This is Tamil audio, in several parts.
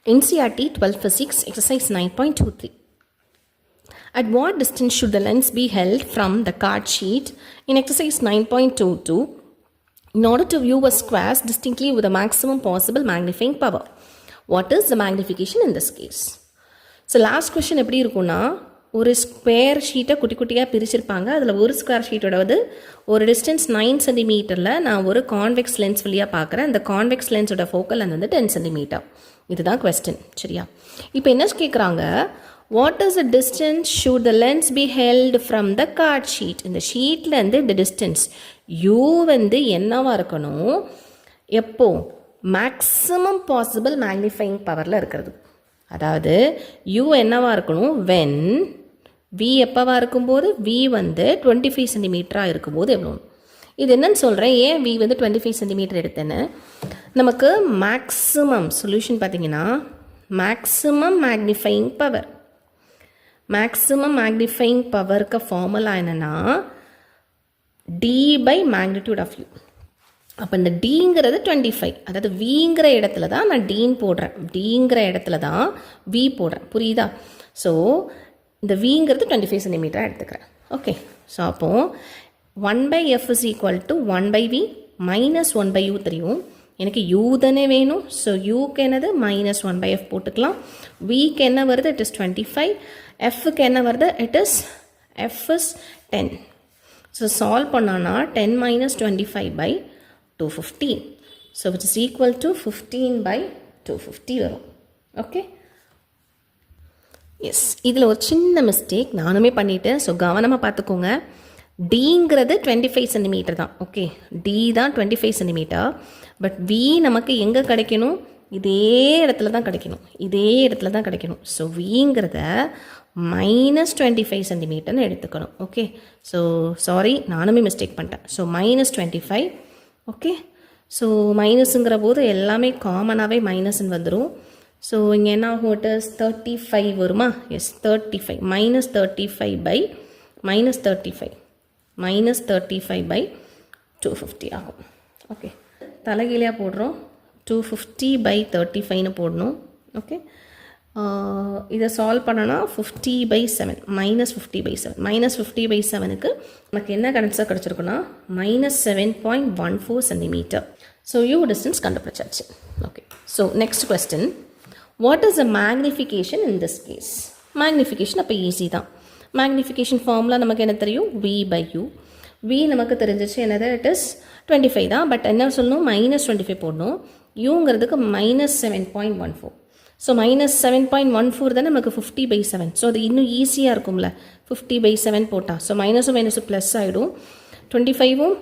NCERT 12 Physics Exercise 9.23. At what distance should the lens be held from the card sheet in exercise 9.22 in order to view a square distinctly with the maximum possible magnifying power? What is the magnification in this case? So last question எப்படி இருக்கும்னா ஒரு ஸ்கொயர் ஷீட்டை குட்டி குட்டியாக பிரிச்சிருப்பாங்க. அதில் ஒரு ஸ்கொயர் ஷீட்டோட ஒரு டிஸ்டன்ஸ் 9 சென்டிமீட்டரில் நான் ஒரு கான்வெக்ஸ் லென்ஸ் வழியாக பார்க்குறேன். அந்த கான்வெக்ஸ் லென்ஸோட ஃபோக்கல் லென்த் வந்து 10 சென்டிமீட்டர். இதுதான் கொஸ்டின், சரியா? இப்போ என்ன கேட்குறாங்க, what is the distance should the lens be held from the card sheet? இந்த ஷீட்லேருந்து இந்த டிஸ்டன்ஸ் யூ வந்து என்னவாக இருக்கணும், எப்போ மேக்ஸிமம் பாசிபிள் மேக்னிஃபைங் பவரில் இருக்கிறது. அதாவது யூ என்னவாக இருக்கணும், வென் வி எப்போவா இருக்கும்போது வி வந்து 25 சென்டிமீட்டராக இருக்கும்போது எவ்வளோ. இது என்னன்னு சொல்கிறேன், ஏன் வி வந்து 25 சென்டிமீட்டர் எடுத்தேன்னு. நமக்கு மேக்ஸிமம் சொல்யூஷன் பார்த்தீங்கன்னா maximum magnifying power. Maximum magnifying பவருக்கு ஃபார்முலா என்னென்னா D by magnitude of u. அப்போ இந்த டிங்கிறது 25, அதாவது விங்கிற இடத்துல தான் நான் டீன் போடுறேன், டிங்கிற இடத்துல தான் வி போடுறேன், புரியுதா? ஸோ இந்த விங்கிறது 25 சென்டிமீட்டராக எடுத்துக்கிறேன். ஓகே, ஸோ அப்போது 1/f is equal to 1/v minus 1/u தெரியும். எனக்கு u தானே வேணும். ஸோ யூக்கு என்னது minus 1/f போட்டுக்கலாம். விக்கு என்ன வருது, இட் இஸ் 25. எஃப்க்கு என்ன வருது, it is f is 10. So solve பண்ணானா 10 minus 25/250. So which is equal to 15/250 வரும். Okay, yes. இதில் ஒரு சின்ன மிஸ்டேக் நானுமே பண்ணிவிட்டேன். ஸோ கவனமாக பார்த்துக்கோங்க. டிங்கிறது 25 சென்டிமீட்டர் தான். ஓகே, டி தான் 25 சென்டிமீட்டர். பட் வி நமக்கு எங்கே கிடைக்கணும், இதே இடத்துல தான் கிடைக்கணும், இதே இடத்துல தான் கிடைக்கணும். ஸோ விங்கிறத -25 சென்டிமீட்டர்னு எடுத்துக்கணும். ஓகே, ஸோ சாரி, நானுமே மிஸ்டேக் பண்ணிட்டேன். ஸோ -25. ஓகே, ஸோ மைனஸுங்கிற போது எல்லாமே காமனாகவே மைனஸ்ன்னு வந்துடும். ஸோ இங்கே என்ன ஆகும், இட் இஸ் 35 வருமா? எஸ், 35 -35/250 ஆகும். ஓகே, தலைகீழியாக போடுறோம். 250/35ன்னு போடணும். ஓகே, இதை சால்வ் பண்ணனா 50/7 -50/7 -50/7க்கு நமக்கு என்ன ஆன்சர் கிடச்சிருக்குன்னா -7.14 சென்டிமீட்டர். ஸோ யூ டிஸ்டன்ஸ் கண்டுபிடிச்சாச்சு. Okay, so next question, what is the magnification in this case? Magnification அப்போ ஈஸி தான். மேக்னிஃபிகேஷன் ஃபார்முலா நமக்கு என்ன தெரியும், v/u. v நமக்கு தெரிஞ்சிச்சு என்னது, இட் இஸ் 25 தான். பட் என்ன சொல்லணும், -25 போடணும். யூங்கிறதுக்கு -7.14. ஸோ -7.14 தானே நமக்கு 50/7. ஸோ அது இன்னும் ஈஸியாக இருக்கும்ல 50/7 போட்டால். ஸோ மைனஸும் மைனஸும் ப்ளஸ் ஆகிடும். 25ம்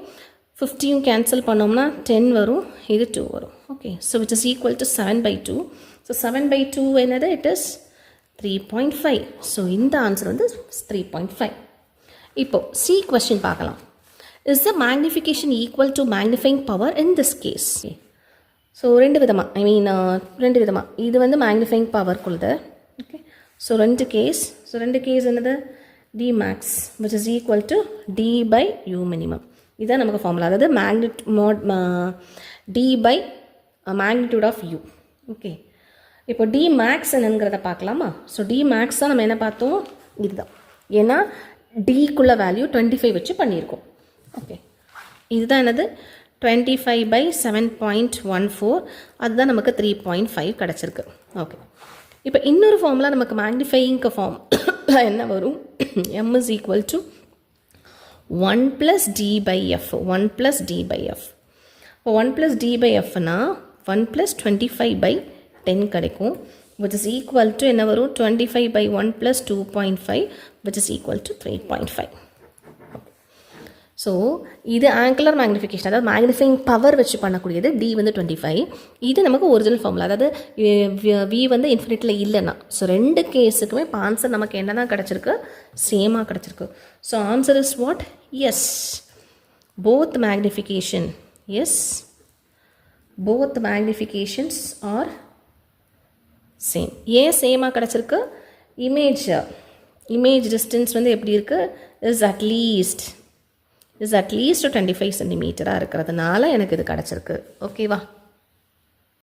50யும் கேன்சல் பண்ணோம்னா 10 வரும், இது 2 வரும். Okay, so which is equal to 7/2. So 7/2 என்னது, இட் இஸ் 3.5. ஸோ இந்த ஆன்சர் வந்து 3.5. இப்போது சி கொஸ்டின் பார்க்கலாம். Is the magnification equal to magnifying power in this case? So ரெண்டு விதமாக இது வந்து மேக்னிஃபைங் பவர்க்குள்ளது. ஓகே, ஸோ ரெண்டு கேஸ் என்னது, D max which is equal to d/u minimum. இதுதான் நமக்கு ஃபார்முலா. அதாவது D by magnitude of U. Okay, இப்போ டி மேக்ஸ் என்னங்கிறத பார்க்கலாமா? ஸோ டி மேக்ஸ் தான் நம்ம என்ன பார்த்தோம், இதுதான். ஏன்னா டிக்குள்ள வேல்யூ 25 வச்சு பண்ணியிருக்கோம். ஓகே, இதுதான் என்னது 25/7.14. அதுதான் நமக்கு 3.5 கிடச்சிருக்கு. ஓகே, இப்போ இன்னொரு ஃபார்முலா நமக்கு மேக்னிஃபையிங்க்கு ஃபார்ம் என்ன வரும், m is equal to 1 + d/f. 1 + d/f. இப்போ 1 + d/fனா 1 + 25/10 கிடைக்கும், which is equal to என்ன வரும், 25/1 + 2.5 which is equal to 3.5. So இது ஆங்குலர் மேக்னிஃபிகேஷன், அதாவது மேக்னிஃபைங் பவர் வச்சு பண்ணக்கூடியது. டி வந்து 25. இது நமக்கு ஒரிஜினல் ஃபார்முலா, அதாவது வி வந்து இன்ஃபினிட்டில் இல்லைன்னா. ஸோ ரெண்டு கேஸுக்குமே இப்போ ஆன்சர் நமக்கு என்ன தான் கிடச்சிருக்கு, சேமாக கிடச்சிருக்கு. So answer is what, yes, both magnification. Yes, both magnifications are same. ஏன் சேமாக கிடச்சிருக்கு, இமேஜ் டிஸ்டன்ஸ் வந்து எப்படி இருக்குது, இஸ் அட்லீஸ்ட் 25 சென்டிமீட்டராக இருக்கிறதுனால எனக்கு இது கிடச்சிருக்கு. ஓகேவா?